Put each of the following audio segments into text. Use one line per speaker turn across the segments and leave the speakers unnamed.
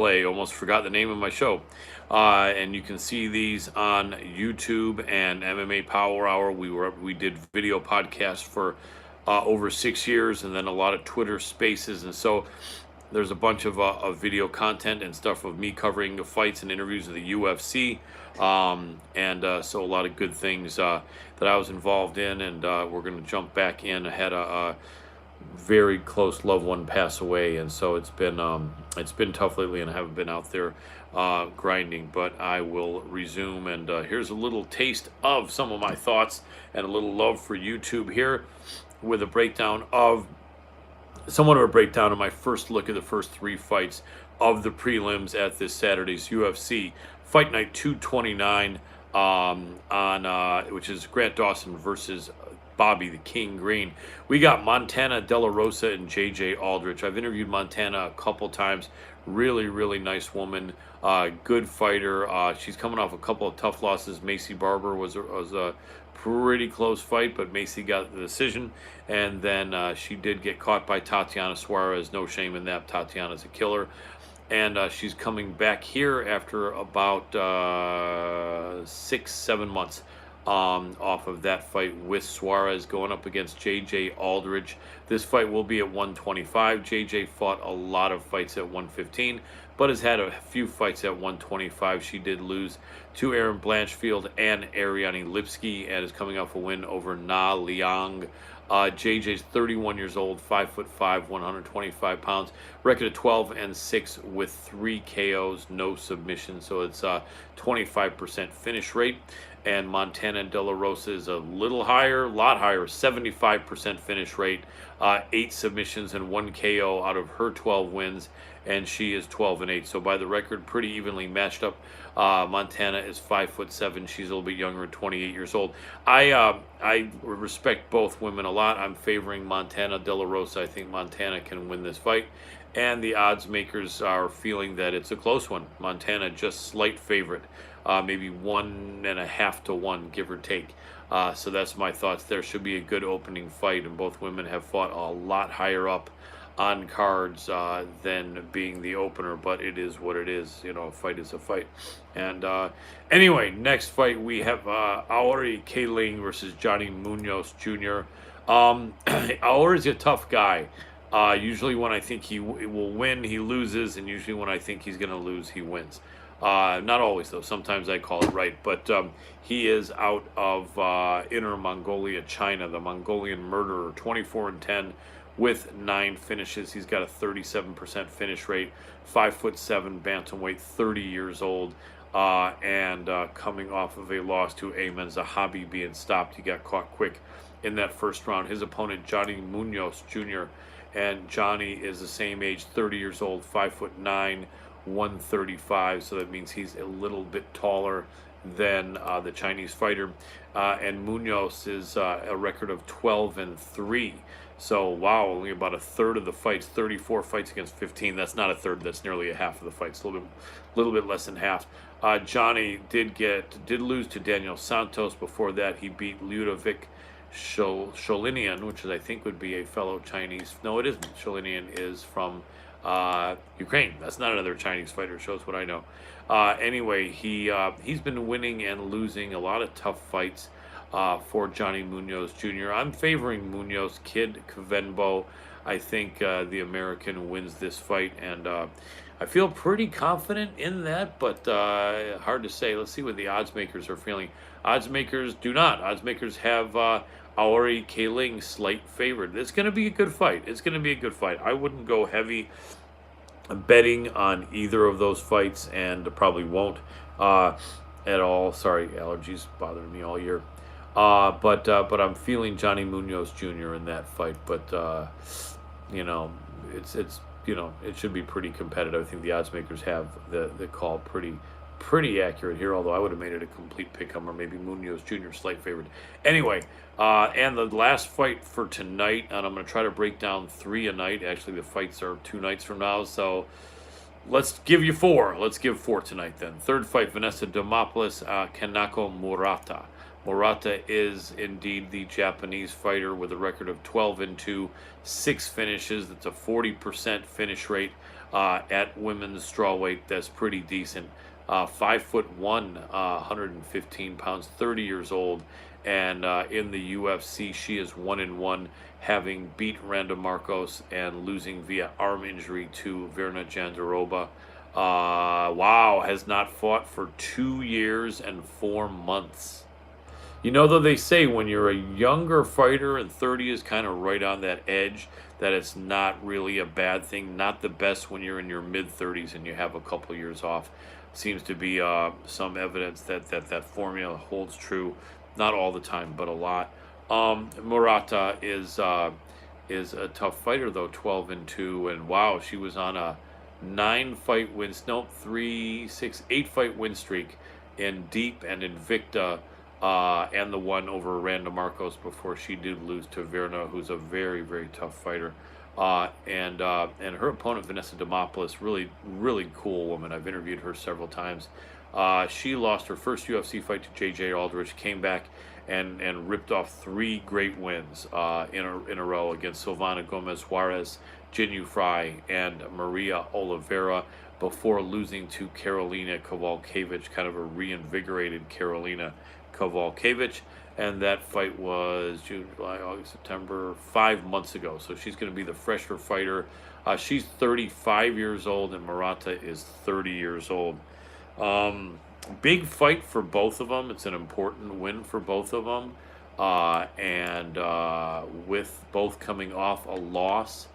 Play. Almost forgot the name of my show. And you can see these on YouTube and MMA Power Hour. We did video podcasts for over 6 years, and then a lot of Twitter Spaces, and so there's a bunch of video content and stuff of me covering the fights and interviews of the UFC, and so a lot of good things that I was involved in, and we're going to jump back in. I had a very close loved one pass away, and so it's been tough lately, and I haven't been out there grinding, but I will resume. And here's a little taste of some of my thoughts and a little love for YouTube here, with a breakdown of somewhat of a breakdown of my first look at the first three fights of the prelims at this Saturday's UFC Fight Night 229, on which is Grant Dawson versus Bobby the King Green. We got Montana De La Rosa and JJ Aldrich. I've interviewed Montana a couple times. Really, really nice woman. Good fighter. She's coming off a couple of tough losses. Macy Barber was a pretty close fight, but Macy got the decision. And then she did get caught by Tatiana Suarez. No shame in that. Tatiana's a killer. And she's coming back here after about 6-7 months off of that fight with Suarez, going up against JJ Aldrich. This fight will be at 125. JJ fought a lot of fights at 115, but has had a few fights at 125. She did lose to Erin Blanchfield and Ariane Lipsky, and is coming off a win over Na Liang. JJ's 31 years old, 5'5", 125 pounds. Record of 12-6 with 3 KOs, no submissions. So it's 25% finish rate. And Montana De La Rosa is a little higher, a lot higher, 75% finish rate, 8 submissions and 1 KO out of her 12 wins, and she is 12-8. So by the record, pretty evenly matched up. Montana is 5'7". She's a little bit younger, 28 years old. I respect both women a lot. I'm favoring Montana De La Rosa. I think Montana can win this fight, and the odds makers are feeling that it's a close one. Montana just slight favorite, maybe 1.5 to 1, give or take. So that's my thoughts. There should be a good opening fight, and both women have fought a lot higher up on cards than being the opener, but it is what it is. You know, a fight is a fight. And anyway, next fight we have Aori Kaling versus Johnny Munoz Jr. Aori is a tough guy. Usually when I think he will win, he loses, and usually when I think he's going to lose, he wins. Not always, though. Sometimes I call it right. But he is out of Inner Mongolia, China, the Mongolian murderer, 24-10 with 9 finishes. He's got a 37% finish rate, 5'7" bantamweight, 30 years old, and coming off of a loss to Ayman Zahabi, being stopped. He got caught quick in that first round. His opponent, Johnny Munoz Jr., and Johnny is the same age, 30 years old, 5'9", 135, so that means he's a little bit taller than the Chinese fighter. And Munoz is a record of 12-3. So wow, only about a third of the fights, 34 fights against 15. That's not a third. That's nearly a half of the fights. A little bit less than half. Johnny did lose to Daniel Santos. Before that, he beat Ludovic Sholinian, which is, I think, would be a fellow Chinese. No, it isn't. Sholinian is from Ukraine. That's not another Chinese fighter. Shows what I know. Anyway, he's been winning and losing a lot of tough fights for Johnny Munoz Jr. I'm favoring Munoz. Kid Kvenbo. I think the American wins this fight, and I feel pretty confident in that, but hard to say. Let's see what the odds makers are feeling. Odds makers do not. Odds makers have Aori Kaling slight favored. It's going to be a good fight. It's going to be a good fight. I wouldn't go heavy betting on either of those fights, and probably won't at all. Sorry, allergies bothering me all year. But I'm feeling Johnny Munoz Jr. in that fight. But you know, it's it should be pretty competitive. I think the odds makers have the call pretty accurate here, although I would have made it a complete pick'em, or maybe Munoz Jr. slight favored. Anyway, and the last fight for tonight, and I'm going to try to break down 3 a night. Actually, the fights are 2 nights from now, so let's give you 4. Let's give 4 tonight then. Third fight, Vanessa Demopoulos, Kanako Murata. Murata is indeed the Japanese fighter with a record of 12-2, 6 finishes. That's a 40% finish rate. at women's strawweight. That's pretty decent. 5'1", 115 pounds, 30 years old, and in the UFC, she is 1-1, having beat Randa Marcos and losing via arm injury to Verna Jandiroba. Wow, has not fought for 2 years and 4 months. You know, though, they say when you're a younger fighter and 30 is kind of right on that edge, that it's not really a bad thing. Not the best when you're in your mid 30s and you have a couple years off. Seems to be some evidence that formula holds true. Not all the time, but a lot. Murata is a tough fighter though, 12-2, and wow, she was on a 9-fight win, no, 3, 6, 8-fight win streak in Deep and Invicta, and the one over Randa Marcos before she did lose to Verna, who's a very, very tough fighter. And her opponent, Vanessa Demopoulos, really, really cool woman. I've interviewed her several times. She lost her first UFC fight to J.J. Aldrich, came back and ripped off 3 great wins in a row against Silvana Gomez Juarez, Jinyu Fry, and Maria Oliveira, before losing to Karolina Kowalkiewicz, kind of a reinvigorated Karolina Kowalkiewicz. And that fight was June, July, August, September, 5 months ago. So she's going to be the fresher fighter. She's 35 years old, and Murata is 30 years old. Big fight for both of them. It's an important win for both of them. And with both coming off a loss,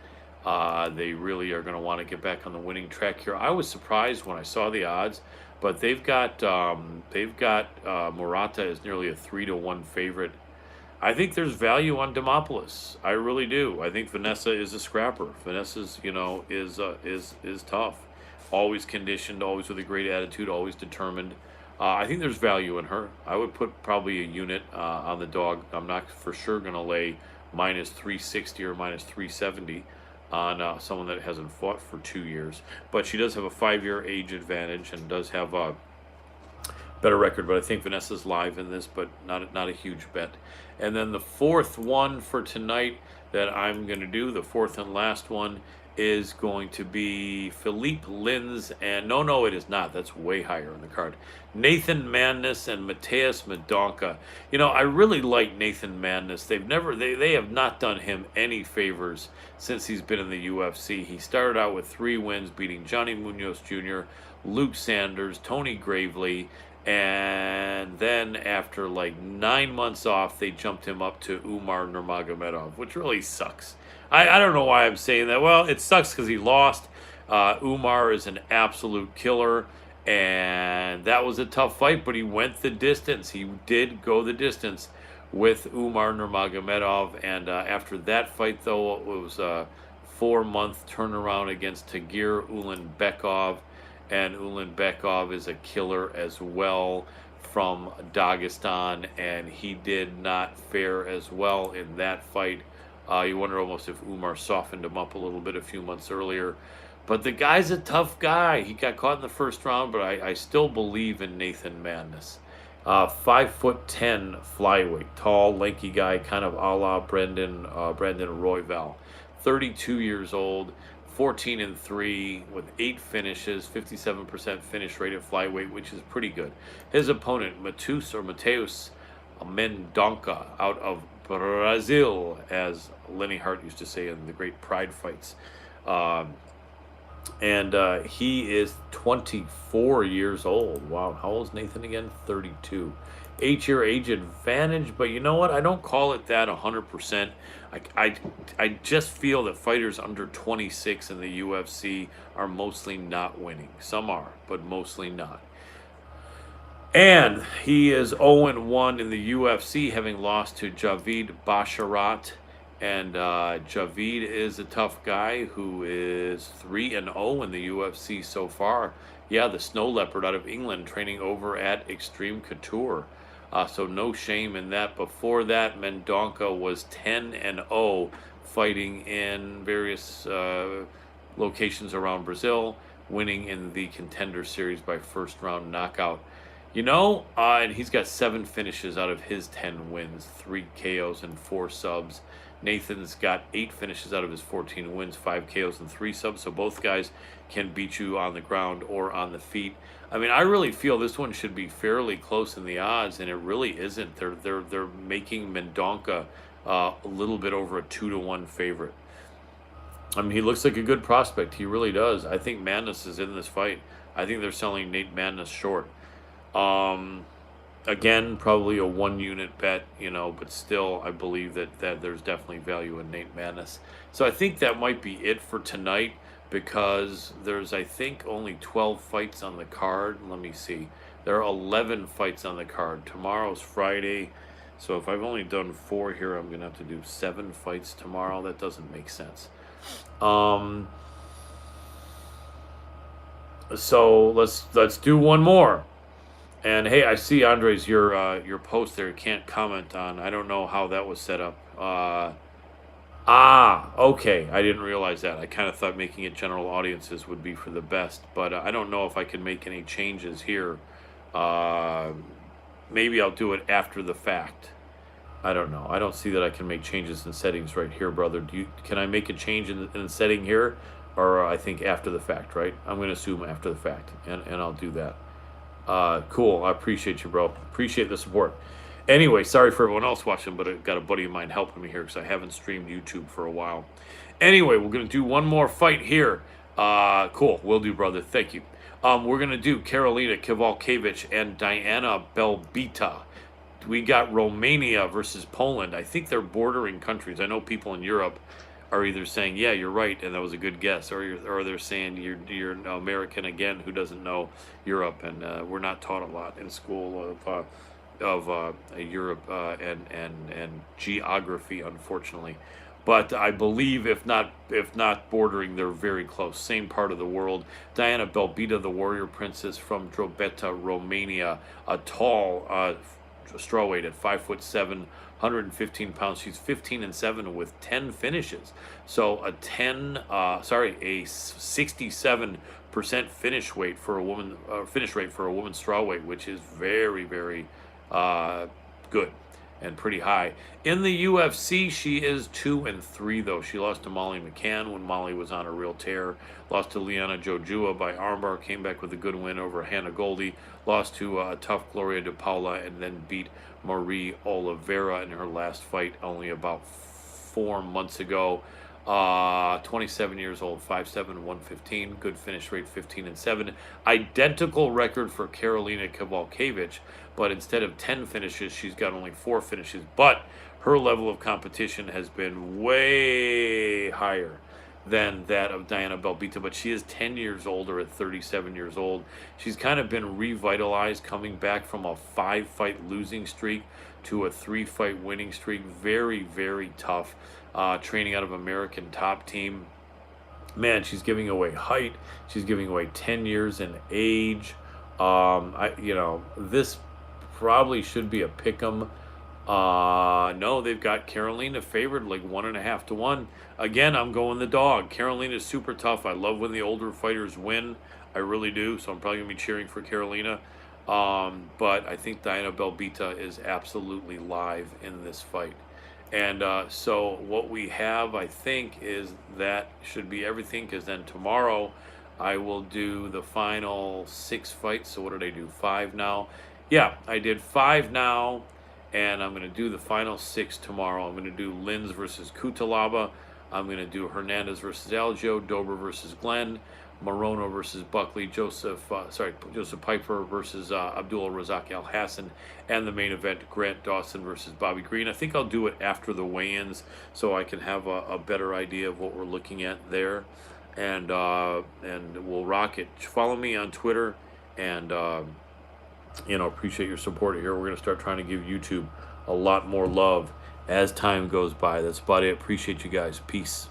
they really are going to want to get back on the winning track here. I was surprised when I saw the odds, but they've got Murata as nearly a 3-1 favorite. I think there's value on Demopoulos. I really do. I think Vanessa is a scrapper. Vanessa's, is tough. Always conditioned, always with a great attitude, always determined. I think there's value in her. I would put probably a unit on the dog. I'm not for sure going to lay minus 360 or minus 370 on someone that hasn't fought for 2 years. But she does have a 5-year age advantage and does have a better record. But I think Vanessa's live in this, but not a huge bet. And then the fourth one for tonight that I'm going to do, the fourth and last one, is going to be Philippe Lins, and no, it is not. That's way higher on the card. Nathan Madness and Mateus Mendonca. I really like Nathan Madness. They have not done him any favors since he's been in the UFC. He started out with 3 wins, beating Johnny Munoz Jr., Luke Sanders, Tony Gravely, and then after like 9 months off, they jumped him up to Umar Nurmagomedov, which really sucks. I don't know why I'm saying that. Well, it sucks because he lost. Umar is an absolute killer, and that was a tough fight, but he went the distance. He did go the distance with Umar Nurmagomedov, and after that fight, though, it was a 4-month turnaround against Tagir Ulanbekov, and Ulanbekov is a killer as well from Dagestan, and he did not fare as well in that fight. You wonder almost if Umar softened him up a little bit a few months earlier. But the guy's a tough guy. He got caught in the first round, but I still believe in Nathan Madness. 5'10" flyweight, tall, lanky guy, kind of a la Brandon Royval. 32 years old, 14-3 with 8 finishes, 57% finish rate at flyweight, which is pretty good. His opponent, Mateus Mendonca, out of Brazil, as Lenny Hart used to say in the great Pride fights. And he is 24 years old. Wow, how old is Nathan again? 32. 8-year age advantage, but you know what? I don't call it that 100%. I just feel that fighters under 26 in the UFC are mostly not winning. Some are, but mostly not. And he is 0-1 in the UFC, having lost to Javid Basharat. And Javid is a tough guy who is 3-0 in the UFC so far. Yeah, the Snow Leopard out of England, training over at Extreme Couture. So no shame in that. Before that, Mendonca was 10-0, fighting in various locations around Brazil, winning in the Contender Series by first round knockout. And he's got 7 finishes out of his 10 wins, 3 KOs and 4 subs. Nathan's got 8 finishes out of his 14 wins, 5 KOs and 3 subs. So both guys can beat you on the ground or on the feet. I mean, I really feel this one should be fairly close in the odds, and it really isn't. They're making Mendonca a little bit over a 2-1 favorite. I mean, he looks like a good prospect. He really does. I think Madness is in this fight. I think they're selling Nate Madness short. Again, probably a 1-unit bet, but still, I believe that there's definitely value in Nate Madness. So I think that might be it for tonight, because there's, I think, only 12 fights on the card. Let me see. There are 11 fights on the card. Tomorrow's Friday. So if I've only done 4 here, I'm going to have to do 7 fights tomorrow. That doesn't make sense. So let's do one more. And hey, I see, Andres, your post there. You can't comment on. I don't know how that was set up. Okay. I didn't realize that. I kind of thought making it general audiences would be for the best, but I don't know if I can make any changes here. Maybe I'll do it after the fact. I don't know. I don't see that I can make changes in settings right here, brother. Can I make a change in the setting here? Or I think after the fact, right? I'm going to assume after the fact, and I'll do that. Cool. I appreciate you, bro. Appreciate the support. Anyway, sorry for everyone else watching, but I've got a buddy of mine helping me here because I haven't streamed YouTube for a while. Anyway, we're going to do one more fight here. Cool. Will do, brother. Thank you. We're going to do Karolina Kowalkiewicz and Diana Belbita. We got Romania versus Poland. I think they're bordering countries. I know people in Europe are either saying, yeah, you're right, and that was a good guess, or they're saying you're an American again who doesn't know Europe, and we're not taught a lot in school of Europe and geography, unfortunately. But I believe if not bordering, they're very close. Same part of the world. Diana Belbita, the warrior princess from Drobeta, Romania, a tall strawweight at 5'7", 115 pounds. She's 15-7 with 10 finishes. So a 67% finish rate for a woman strawweight, which is very, very good and pretty high. In the UFC, she is 2-3 though. She lost to Molly McCann when Molly was on a real tear. Lost to Liana Jojua by armbar. Came back with a good win over Hannah Goldie. Lost to tough Gloria De Paula, and then beat Marie Oliveira in her last fight only about 4 months ago. 27 years old, 5'7", 115. Good finish rate, 15-7. Identical record for Karolina Kowalkiewicz, but instead of 10 finishes, she's got only 4 finishes. But her level of competition has been way higher than that of Diana Belbita, but she is 10 years older at 37 years old. She's kind of been revitalized, coming back from a 5-fight losing streak to a 3-fight winning streak. Very, very tough. Training out of American Top Team. Man, she's giving away height. She's giving away 10 years in age. This probably should be a pick'em. No, they've got Karolina favored like 1.5 to 1. Again, I'm going the dog. Karolina's super tough. I love when the older fighters win. I really do. So I'm probably going to be cheering for Karolina. But I think Diana Belbita is absolutely live in this fight. And so what we have, I think, is that should be everything, because then tomorrow I will do the final 6 fights. So what did I do? 5 now? Yeah, I did 5 now. And I'm going to do the final 6 tomorrow. I'm going to do Linz versus Kutalaba. I'm going to do Hernandez versus Aljo, Dober versus Glenn, Morono versus Buckley, Joseph Piper versus Abdullah Razak Al Hassan, and the main event, Grant Dawson versus Bobby Green. I think I'll do it after the weigh-ins so I can have a better idea of what we're looking at there. And we'll rock it. Follow me on Twitter, and appreciate your support here. We're going to start trying to give YouTube a lot more love as time goes by. That's about it. Appreciate you guys. Peace.